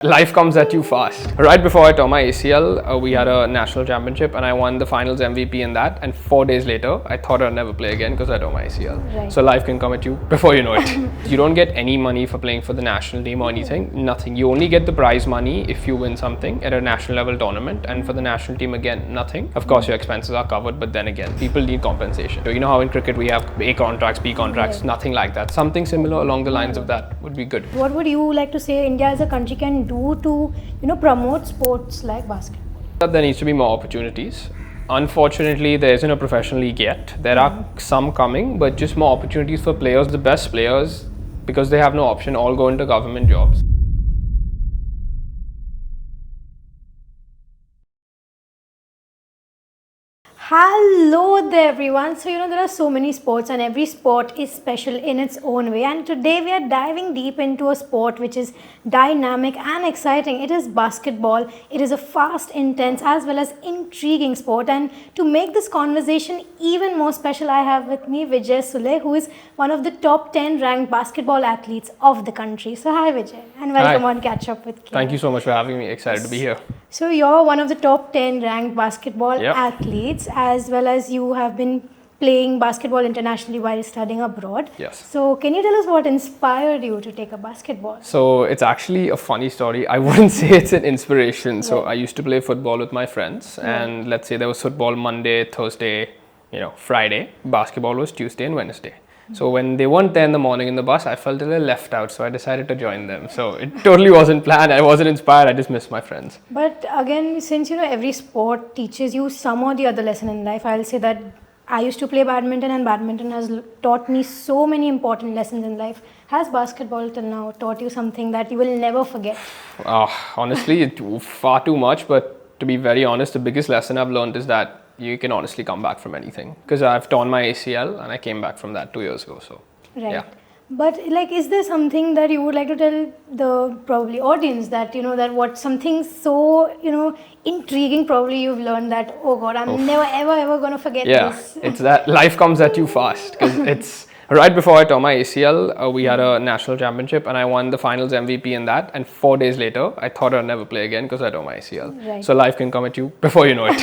Life comes at you fast. Right before I tore my ACL, we had a national championship and I won the finals MVP in that. And 4 days later, I thought I'd never play again because I tore my ACL. Right. So life can come at you before you know it. You don't get any money for playing for the national team or anything. Nothing. You only get the prize money if you win something at a national level tournament. And for the national team, again, nothing. Of course, your expenses are covered, but then again, people need compensation. So you know how in cricket we have A contracts, B contracts, Right. nothing like that. Something similar along the lines of that would be good. What would you like to say India as a country can do to, promote sports like basketball? There needs to be more opportunities. Unfortunately, there isn't a professional league yet. There are some coming, but just more opportunities for players. The best players, because they have no option, all go into government jobs. Hello there everyone. So there are so many sports and every sport is special in its own way, and today we are diving deep into a sport which is dynamic and exciting. It is basketball. It is a fast, intense as well as intriguing sport, and to make this conversation even more special, I have with me Vijay Sule, who is one of the top 10 ranked basketball athletes of the country. So hi Vijay, and welcome Hi. on Catch Up with K. Thank you so much for having me. Excited to be here. So you're one of the top 10 ranked basketball Yep. athletes, as well as you have been playing basketball internationally while studying abroad. Yes. So can you tell us what inspired you to take up basketball? So it's actually a funny story. I wouldn't say it's an inspiration. So Right. I used to play football with my friends, and let's say there was football Monday, Thursday, Friday. Basketball was Tuesday and Wednesday. So when they weren't there in the morning in the bus, I felt a little left out. So I decided to join them. So it totally wasn't planned. I wasn't inspired. I just missed my friends. But again, since every sport teaches you some or the other lesson in life, I'll say that I used to play badminton, and badminton has taught me so many important lessons in life. Has basketball till now taught you something that you will never forget? Honestly, far too much. But to be very honest, the biggest lesson I've learned is that you can honestly come back from anything. Because I've torn my ACL and I came back from that 2 years ago. So Right. yeah. But is there something that you would like to tell the probably audience that that what something so intriguing probably you've learned that, oh God, I'm never ever gonna forget Yeah, this. it's that life comes at you fast. Because it's right before I tore my ACL, we had a national championship and I won the finals MVP in that. And 4 days later, I thought I'd never play again because I tore my ACL. Right. So life can come at you before you know it.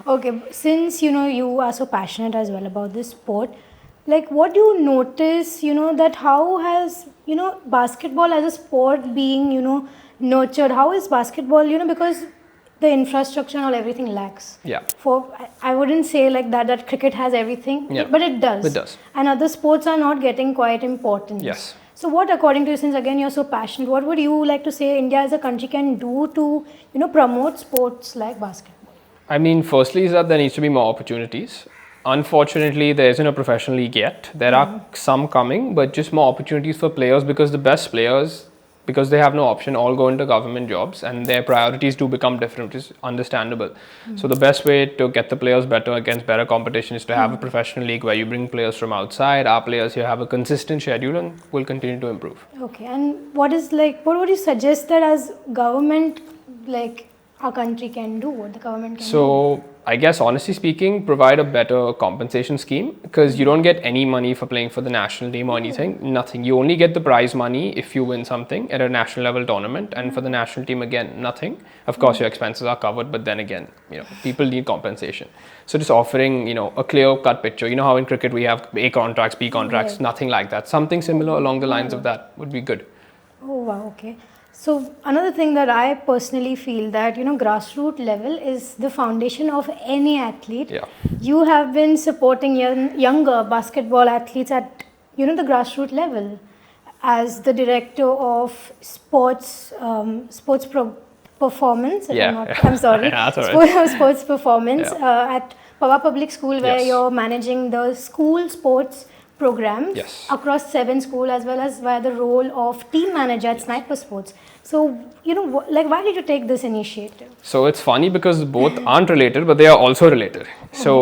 Okay, since you are so passionate as well about this sport, what do you notice, that how has basketball as a sport being nurtured? How is basketball, because the infrastructure and all everything lacks. Yeah. I wouldn't say that cricket has everything, Yeah. but it does. It does. And other sports are not getting quite important. Yes. So what, according to you, since again you're so passionate, what would you like to say India as a country can do to promote sports like basketball? I mean, firstly is that there needs to be more opportunities. Unfortunately, there isn't a professional league yet. There are some coming, but just more opportunities for players, because the best players, because they have no option, all go into government jobs and their priorities do become different, which is understandable. So the best way to get the players better against better competition is to have a professional league where you bring players from outside. Our players here have a consistent schedule and will continue to improve. Okay, and what would you suggest that as government, our country can do, what the government can do? So I guess honestly speaking, provide a better compensation scheme, because you don't get any money for playing for the national team or anything. Nothing. You only get the prize money if you win something at a national level tournament, and for the national team, again, nothing. Of course, your expenses are covered, but then again, people need compensation. So just offering, a clear cut picture. You know how in cricket we have A contracts, B contracts, Right. nothing like that. Something similar along the lines of that would be good. Oh wow, okay. So another thing that I personally feel that grassroots level is the foundation of any athlete. Yeah. You have been supporting younger basketball athletes at the grassroots level as the director of sports performance. Yeah. I'm sorry. Yeah, that's all right. Sports performance Yeah. at Pawa Public School, where Yes. you're managing the school sports programs Yes. across 7 schools, as well as via the role of team manager at Sniper Sports. So, why did you take this initiative? So it's funny because both aren't related, but they are also related. So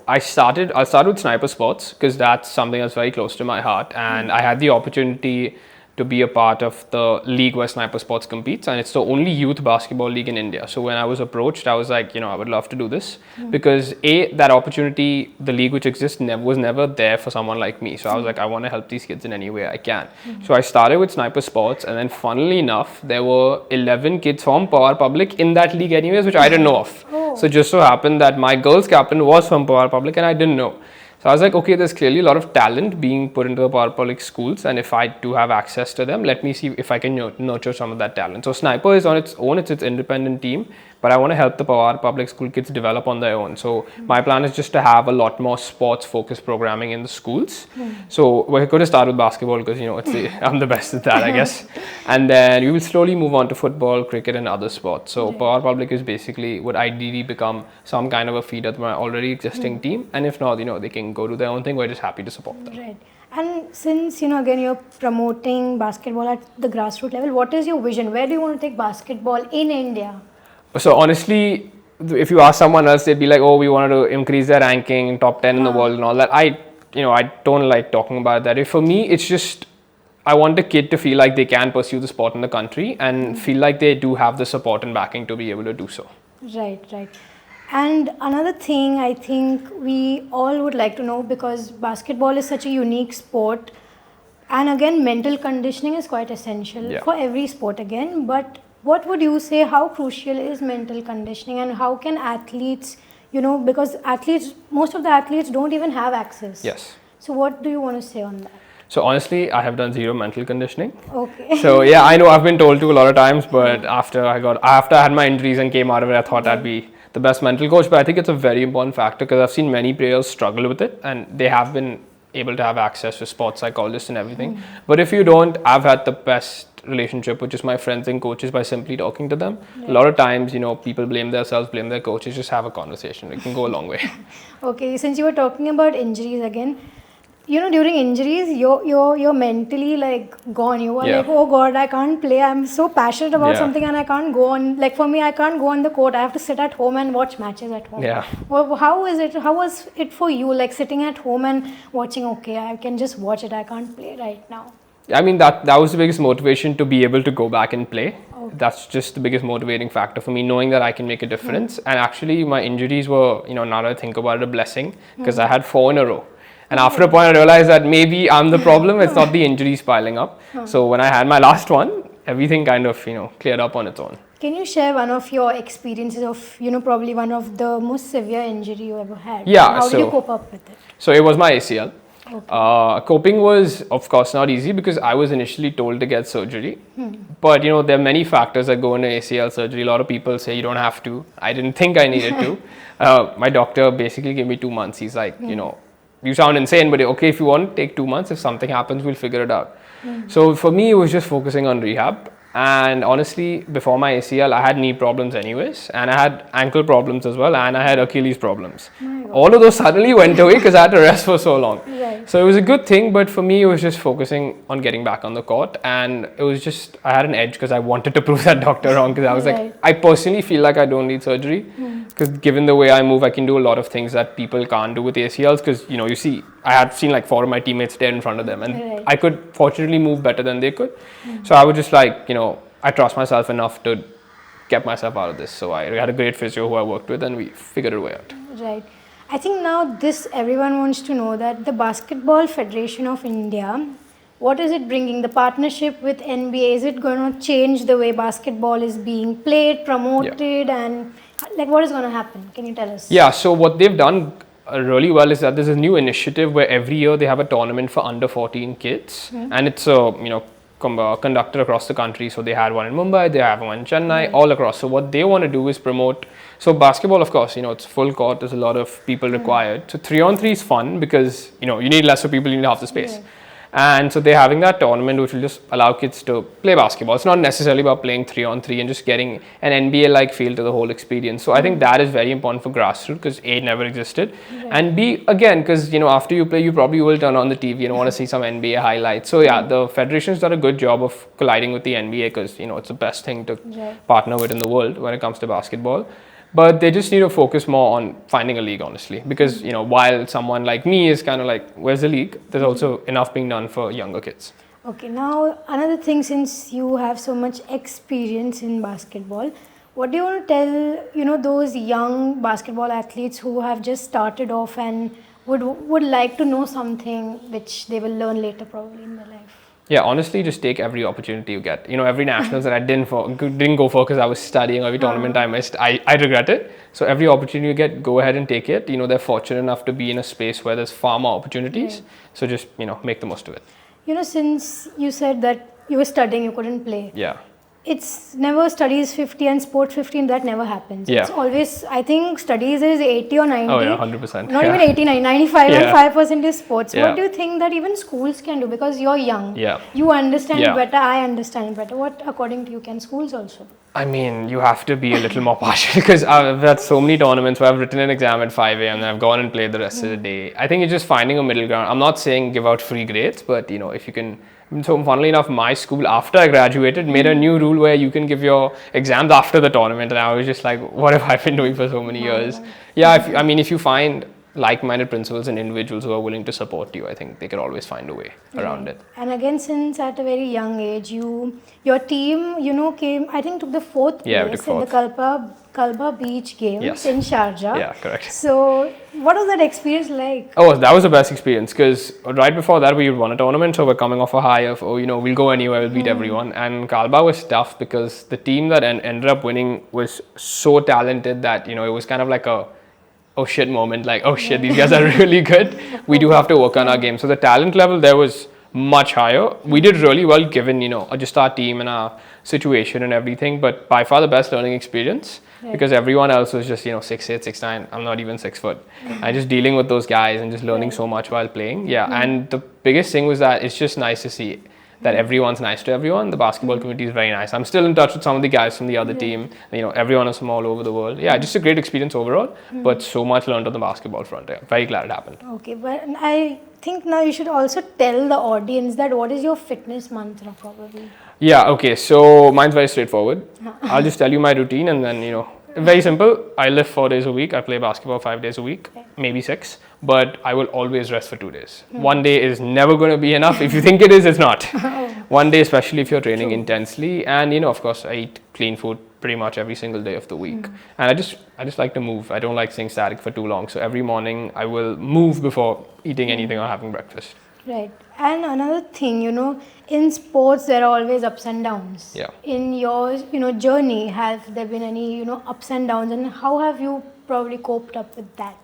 I'll start with Sniper Sports because that's something that's very close to my heart, and I had the opportunity to be a part of the league where Sniper Sports competes, and it's the only youth basketball league in India. So when I was approached, I was like, I would love to do this because that opportunity, the league which exists, was never there for someone like me. So I was like, I want to help these kids in any way I can. So I started with Sniper Sports, and then funnily enough, there were 11 kids from Power Public in that league anyways, which I didn't know of. So just so happened that my girls captain was from Power Public, and I didn't know. So I was like, okay, there's clearly a lot of talent being put into the Power Public schools, and if I do have access to them, let me see if I can nurture some of that talent. So Sniper is on its own, it's its independent team, but I want to help the Power Public school kids develop on their own. So my plan is just to have a lot more sports-focused programming in the schools. So we're going to start with basketball because, I'm the best at that, I guess. And then we will slowly move on to football, cricket, and other sports. So Power Public is basically would ideally become some kind of a feeder to my already existing team. And if not, they can go do their own thing. We're just happy to support them. Right. And since, again, you're promoting basketball at the grassroots level, what is your vision? Where do you want to take basketball in India? So honestly, if you ask someone else, they'd be like, oh, we wanted to increase their ranking, top 10 in the world and all that. I don't like talking about that. For me, it's just, I want a kid to feel like they can pursue the sport in the country and feel like they do have the support and backing to be able to do so. Right. And another thing I think we all would like to know, because basketball is such a unique sport, and again, mental conditioning is quite essential for every sport again, but what would you say, how crucial is mental conditioning, and how can athletes, because most of the athletes don't even have access. Yes. So what do you want to say on that? So honestly, I have done zero mental conditioning. Okay. So yeah, I know I've been told to a lot of times, but after I had my injuries and came out of it, I thought I'd be the best mental coach. But I think it's a very important factor because I've seen many players struggle with it, and they have been able to have access to sports psychologists and everything. But if you don't, I've had the best relationship with just my friends and coaches by simply talking to them. A lot of times, people blame themselves, blame their coaches. Just have a conversation. It can go a long way. Okay, since you were talking about injuries again, during injuries, you're mentally gone. You are like, oh God, I can't play. I'm so passionate about something and I can't go on. Like for me, I can't go on the court. I have to sit at home and watch matches at home. Yeah. Well, how was it for you? Like sitting at home and watching, okay, I can just watch it. I can't play right now. I mean, that was the biggest motivation to be able to go back and play. Okay. That's just the biggest motivating factor for me, knowing that I can make a difference. And actually, my injuries were, now that I think about it, a blessing because I had 4 in a row. And after a point, I realized that maybe I'm the problem. It's not the injuries piling up. So when I had my last one, everything kind of, cleared up on its own. Can you share one of your experiences of, probably one of the most severe injury you ever had? Yeah. How did you cope up with it? So it was my ACL. Okay. Coping was, of course, not easy because I was initially told to get surgery. But, there are many factors that go into ACL surgery. A lot of people say you don't have to. I didn't think I needed to. My doctor basically gave me 2 months. He's like, you sound insane, but okay, if you want, take 2 months. If something happens, we'll figure it out. So for me, it was just focusing on rehab. And honestly, before my ACL, I had knee problems anyways, and I had ankle problems as well, and I had Achilles problems. All of those suddenly went away because I had to rest for so long. Right. So it was a good thing, but for me, it was just focusing on getting back on the court, and it was just, I had an edge because I wanted to prove that doctor wrong because I was like, I personally feel like I don't need surgery because given the way I move, I can do a lot of things that people can't do with ACLs because, you see, I had seen like 4 of my teammates dead in front of them, and I could fortunately move better than they could. So I was just like, I trust myself enough to get myself out of this. So I had a great physio who I worked with, and we figured a way out. Right. I think now everyone wants to know that the Basketball Federation of India, what is it bringing? The partnership with NBA, is it going to change the way basketball is being played, promoted, and what is going to happen? Can you tell us? Yeah, so what they've done really well is that there's a new initiative where every year they have a tournament for under 14 kids, and it's conducted across the country. So they had one in Mumbai, they have one in Chennai, all across. So what they want to do is promote. So basketball, of course, it's full court. There's a lot of people required. So 3-on-3 is fun because you need lesser people, you need half the space. And so they're having that tournament which will just allow kids to play basketball. It's not necessarily about playing 3-on-3 and just getting an NBA-like feel to the whole experience. So I think that is very important for Grassroot because A, it never existed. And B, again, because after you play, you probably will turn on the TV and want to see some NBA highlights. So yeah, the Federation's done a good job of colliding with the NBA because, it's the best thing to partner with in the world when it comes to basketball. But they just need to focus more on finding a league, honestly. Because, while someone like me is kind of like, where's the league? There's also enough being done for younger kids. Okay, now another thing, since you have so much experience in basketball, what do you want to tell, those young basketball athletes who have just started off and would like to know something which they will learn later probably in their life? Yeah, honestly, just take every opportunity you get. Every nationals that I didn't go for because I was studying, or every tournament I missed, I regret it. So every opportunity you get, go ahead and take it. They're fortunate enough to be in a space where there's far more opportunities. Right. So just, make the most of it. Since you said that you were studying, you couldn't play. Yeah. It's never studies 50 and sport 15, that never happens. Yeah. It's always, I think studies is 80 or 90. Oh yeah, 100%. Not yeah. even 89, 95 Yeah. and 5% is sports. Yeah. What do you think that even schools can do? Because you're young. Yeah. You understand Yeah. it better, I understand it better. What according to you can schools also do? I mean, you have to be a little more partial because I've had so many tournaments where I've written an exam at 5 a.m. and I've gone and played the rest of the day. I think it's just finding a middle ground. I'm not saying give out free grades, but if you can. So funnily enough, my school, after I graduated, made a new rule where you can give your exams after the tournament, and I was just like, what have I been doing for so many years? Yeah, if you find like-minded principals and individuals who are willing to support you, I think they can always find a way around it. And again, since at a very young age, your team, came, I think took the fourth Yeah, we place took in the Kalba Beach Games Yes. in Sharjah. Yeah, correct. So, what was that experience like? Oh, that was the best experience because right before that we won a tournament, so we're coming off a high of we'll go anywhere, we'll beat everyone. And Kalba was tough because the team that ended up winning was so talented that it was kind of like a oh shit moment, like oh shit, these guys are really good. We do have to work on our game. So the talent level there was much higher. We did really well given just our team and our situation and everything, but by far the best learning experience. Right. Because everyone else was just 6'8", 6'9". I'm not even 6 foot. And just dealing with those guys and just learning so much while playing. Yeah, and the biggest thing was that it's just nice to see that everyone's nice to everyone. The basketball community is very nice. I'm still in touch with some of the guys from the other team. Everyone is from all over the world. Yeah, just a great experience overall. But so much learned on the basketball front. Yeah, very glad it happened. Okay, but I think now you should also tell the audience that what is your fitness mantra probably. Yeah, okay, so mine's very straightforward. I'll just tell you my routine and then, very simple. I lift 4 days a week. I play basketball 5 days a week, maybe 6, but I will always rest for 2 days. 1 day is never going to be enough. If you think it is, it's not. 1 day, especially if you're training intensely. And, of course, I eat clean food pretty much every single day of the week. And I just like to move. I don't like staying static for too long. So every morning I will move before eating anything or having breakfast. Right. And another thing, in sports there are always ups and downs. Yeah. In your, journey, have there been any, ups and downs, and how have you probably coped up with that?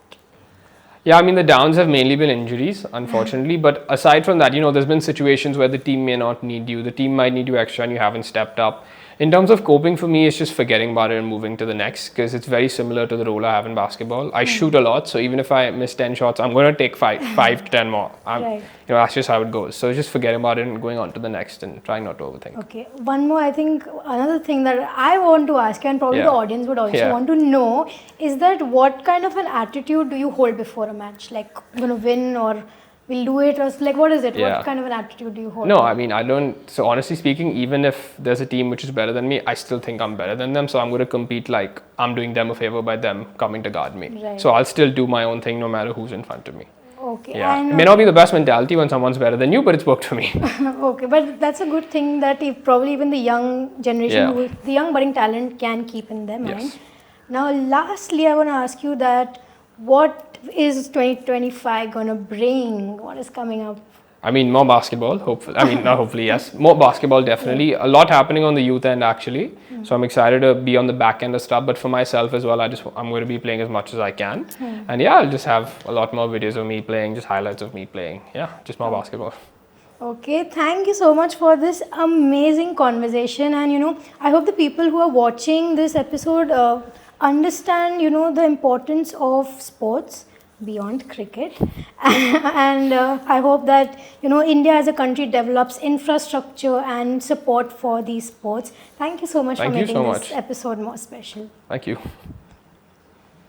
Yeah, I mean, the downs have mainly been injuries, unfortunately. But aside from that, there's been situations where the team may not need you. The team might need you extra and you haven't stepped up. In terms of coping, for me, it's just forgetting about it and moving to the next, because it's very similar to the role I have in basketball. I shoot a lot, so even if I miss 10 shots, I'm going to take 5 to 10 more. Right. That's just how it goes. So just forgetting about it and going on to the next and trying not to overthink. Okay, one more, I think another thing that I want to ask you, and probably the audience would also want to know, is that what kind of an attitude do you hold before a match? Like, I'm going to win, or we'll do it, or like, what is it? Yeah. What kind of an attitude do you hold? No, I mean, I don't. So honestly speaking, even if there's a team which is better than me, I still think I'm better than them. So I'm going to compete like I'm doing them a favor by them coming to guard me. Right. So I'll still do my own thing no matter who's in front of me. Okay. Yeah. And It may not be the best mentality when someone's better than you, but it's worked for me. okay, but that's a good thing that if probably even the young generation, the young budding talent can keep in their mind. Yes. Now, lastly, I want to ask you that what is 2025 going to bring? What is coming up? I mean, more basketball, hopefully. I mean, not hopefully, yes. More basketball, definitely. A lot happening on the youth end, actually. So I'm excited to be on the back end of stuff. But for myself as well, I'm going to be playing as much as I can. And yeah, I'll just have a lot more videos of me playing, just highlights of me playing. Yeah, just more basketball. Okay, thank you so much for this amazing conversation. And, I hope the people who are watching this episode understand, the importance of sports beyond cricket. And I hope that, India as a country develops infrastructure and support for these sports. Thank you so much for making this episode more special. Thank you.